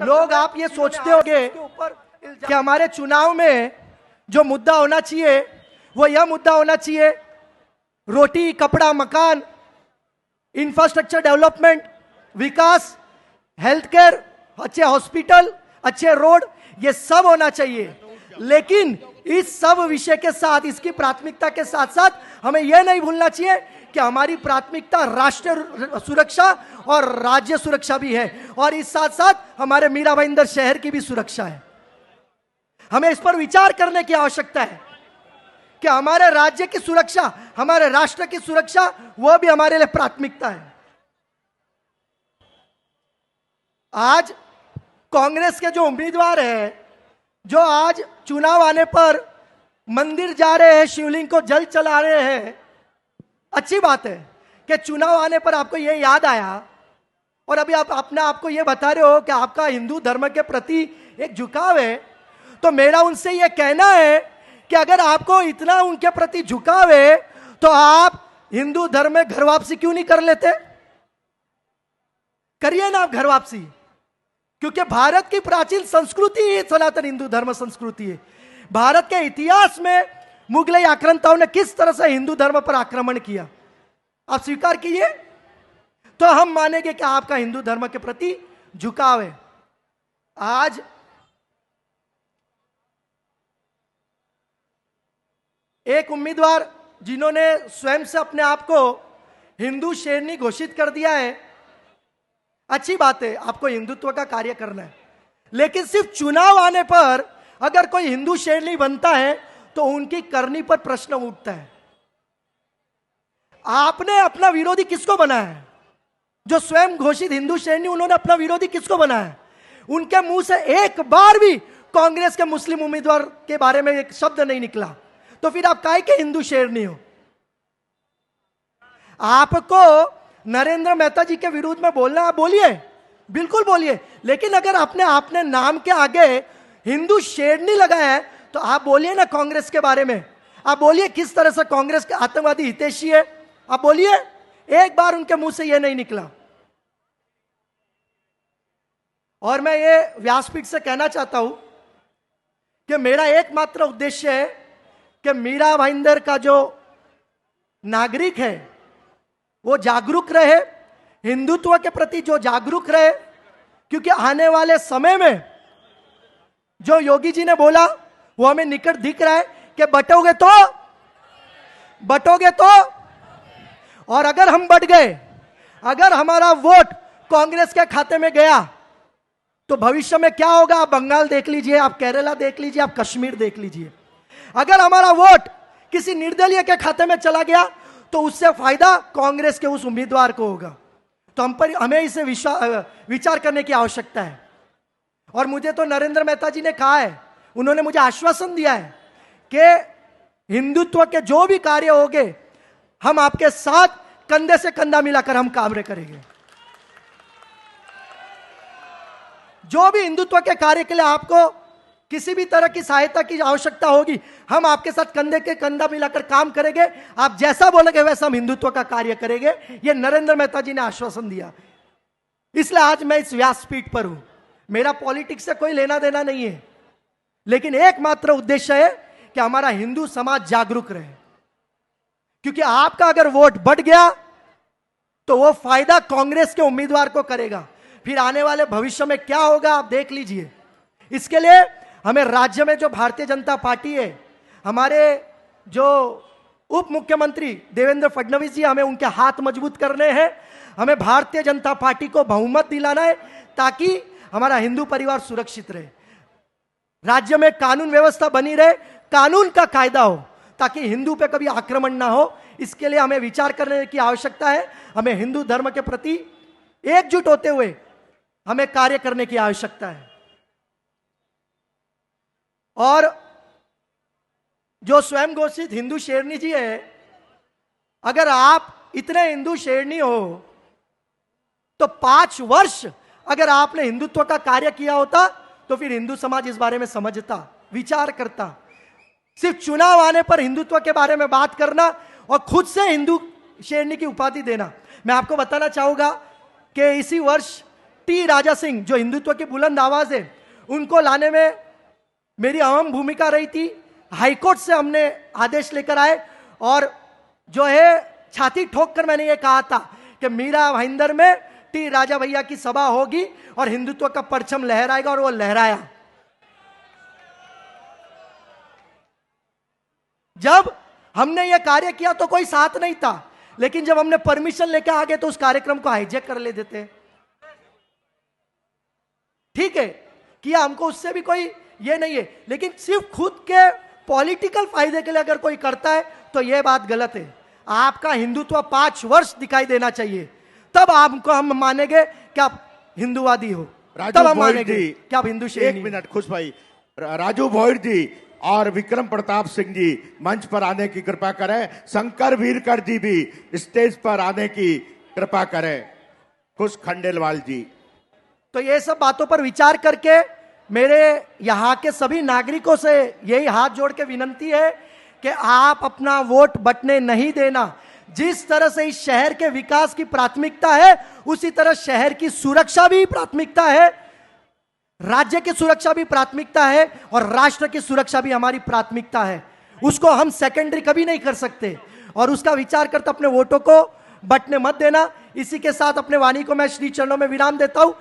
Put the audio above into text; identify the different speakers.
Speaker 1: लोग आप ये सोचते होंगे कि हमारे चुनाव में जो मुद्दा होना चाहिए वो यह मुद्दा होना चाहिए, रोटी कपड़ा मकान, इंफ्रास्ट्रक्चर डेवलपमेंट, विकास, हेल्थ केयर, अच्छे हॉस्पिटल, अच्छे रोड, ये सब होना चाहिए। लेकिन इस सब विषय के साथ, इसकी प्राथमिकता के साथ साथ हमें यह नहीं भूलना चाहिए कि हमारी प्राथमिकता राष्ट्रीय सुरक्षा और राज्य सुरक्षा भी है, और इस साथ साथ हमारे मीरा भाईंदर शहर की भी सुरक्षा है। हमें इस पर विचार करने की आवश्यकता है कि हमारे राज्य की सुरक्षा, हमारे राष्ट्र की सुरक्षा, वह भी हमारे लिए प्राथमिकता है। आज कांग्रेस के जो उम्मीदवार हैं, जो आज चुनाव आने पर मंदिर जा रहे हैं, शिवलिंग को जल चला रहे हैं, अच्छी बात है कि चुनाव आने पर आपको यह याद आया और अभी आप अपने आप को यह बता रहे हो कि आपका हिंदू धर्म के प्रति एक झुकाव है। तो मेरा उनसे यह कहना है कि अगर आपको इतना उनके प्रति झुकाव है तो आप हिंदू धर्म में घर वापसी क्यों नहीं कर लेते? करिए ना आप घर वापसी, क्योंकि भारत की प्राचीन संस्कृति ही सनातन हिंदू धर्म संस्कृति है। भारत के इतिहास में मुगलई आक्रांताओं ने किस तरह से हिंदू धर्म पर आक्रमण किया, आप स्वीकार कीजिए, तो हम मानेंगे कि आपका हिंदू धर्म के प्रति झुकाव है। आज एक उम्मीदवार जिन्होंने स्वयं से अपने आप को हिंदू शेरनी घोषित कर दिया है, अच्छी बात है, आपको हिंदुत्व का कार्य करना है, लेकिन सिर्फ चुनाव आने पर अगर कोई हिंदू शेरनी बनता है तो उनकी करनी पर प्रश्न उठता है। आपने अपना विरोधी किसको बनाया है? जो स्वयं घोषित हिंदू शेरनी, उन्होंने अपना विरोधी किसको बनाया है? उनके मुंह से एक बार भी कांग्रेस के मुस्लिम उम्मीदवार के बारे में एक शब्द नहीं निकला, तो फिर आप काहे के हिंदू शेरनी हो? आपको नरेंद्र मेहता जी के विरुद्ध में बोलना, आप बोलिए, बिल्कुल बोलिए, लेकिन अगर आपने नाम के आगे हिंदू शेरनी लगाया है तो आप बोलिए ना कांग्रेस के बारे में। आप बोलिए किस तरह से कांग्रेस के आतंकवादी हितैषी है, आप बोलिए। एक बार उनके मुंह से यह नहीं निकला। और मैं ये व्यासपीठ से कहना चाहता हूं कि मेरा एकमात्र उद्देश्य है कि मीरा भाईंदर का जो नागरिक है वो जागरूक रहे, हिंदुत्व के प्रति जो जागरूक रहे, क्योंकि आने वाले समय में जो योगी जी ने बोला वो हमें निकट दिख रहा है कि बटोगे तो, और अगर हम बट गए, अगर हमारा वोट कांग्रेस के खाते में गया तो भविष्य में क्या होगा? आप बंगाल देख लीजिए, आप केरला देख लीजिए, आप कश्मीर देख लीजिए। अगर हमारा वोट किसी निर्दलीय के खाते में चला गया तो उससे फायदा कांग्रेस के उस उम्मीदवार को होगा। तो हमें इसे विचार करने की आवश्यकता है। और मुझे तो नरेंद्र मेहता जी ने कहा है, उन्होंने मुझे आश्वासन दिया है कि हिंदुत्व के जो भी कार्य होंगे हम आपके साथ कंधे से कंधा मिलाकर हम कार्य करेंगे। जो भी हिंदुत्व के कार्य के लिए आपको किसी भी तरह की सहायता की आवश्यकता होगी, हम आपके साथ कंधे के कंधा मिलाकर काम करेंगे। आप जैसा बोलेंगे वैसा हम हिंदुत्व का कार्य करेंगे। यह नरेंद्र मेहता जी ने आश्वासन दिया। इसलिए आज मैं इस व्यासपीठ पर हूं। मेरा पॉलिटिक्स से कोई लेना देना नहीं है, लेकिन एकमात्र उद्देश्य है कि हमारा हिंदू समाज जागरूक रहे, क्योंकि आपका अगर वोट बढ़ गया तो वो फायदा कांग्रेस के उम्मीदवार को करेगा। फिर आने वाले भविष्य में क्या होगा आप देख लीजिए। इसके लिए हमें राज्य में जो भारतीय जनता पार्टी है, हमारे जो उप मुख्यमंत्री देवेंद्र फडणवीस जी, हमें उनके हाथ मजबूत करने हैं। हमें भारतीय जनता पार्टी को बहुमत दिलाना है ताकि हमारा हिंदू परिवार सुरक्षित रहे, राज्य में कानून व्यवस्था बनी रहे, कानून का कायदा हो, ताकि हिंदू पे कभी आक्रमण ना हो। इसके लिए हमें विचार करने की आवश्यकता है। हमें हिंदू धर्म के प्रति एकजुट होते हुए हमें कार्य करने की आवश्यकता है। और जो स्वयं घोषित हिंदू शेरनी जी है, अगर आप इतने हिंदू शेरनी हो तो 5 वर्ष अगर आपने हिंदुत्व का कार्य किया होता तो फिर हिंदू समाज इस बारे में समझता, विचार करता। सिर्फ चुनाव आने पर हिंदुत्व के बारे में बात करना और खुद से हिंदू शेरनी की उपाधि देना। मैं आपको बताना चाहूंगा कि इसी वर्ष टी राजा सिंह जो हिंदुत्व की बुलंद आवाज है, उनको लाने में मेरी अहम भूमिका रही थी। हाईकोर्ट से हमने आदेश लेकर आए और जो है छाती ठोक कर मैंने ये कहा था कि मीरा भाईंदर में टी राजा भैया की सभा होगी और हिंदुत्व का परचम लहराएगा, और वो लहराया। जब हमने ये कार्य किया तो कोई साथ नहीं था, लेकिन जब हमने परमिशन लेकर आ गए तो उस कार्यक्रम को हाईजैक कर ले देते। ठीक है किया, हमको उससे भी कोई ये नहीं है, लेकिन सिर्फ खुद के पॉलिटिकल फायदे के लिए अगर कोई करता है तो यह बात गलत है। आपका हिंदुत्व 5 वर्ष दिखाई देना चाहिए, तब आपको हम मानेंगे कि आप हिंदूवादी हो, तब हम मानेंगे कि आप हिंदू शेर।
Speaker 2: 1 मिनट खुश भाई, राजू भोईर जी और विक्रम प्रताप सिंह जी मंच पर आने की कृपा करें। शंकर वीरकर जी भी स्टेज पर आने की कृपा करें। खुश खंडेलवाल जी।
Speaker 1: तो ये सब बातों पर विचार करके मेरे यहाँ के सभी नागरिकों से यही हाथ जोड़ के विनंती है कि आप अपना वोट बटने नहीं देना। जिस तरह से इस शहर के विकास की प्राथमिकता है, उसी तरह शहर की सुरक्षा भी प्राथमिकता है, राज्य की सुरक्षा भी प्राथमिकता है, और राष्ट्र की सुरक्षा भी हमारी प्राथमिकता है। उसको हम सेकेंडरी कभी नहीं कर सकते, और उसका विचार करते अपने वोटों को बटने मत देना। इसी के साथ अपने वाणी को मैं श्री चरणों में विराम देता हूं।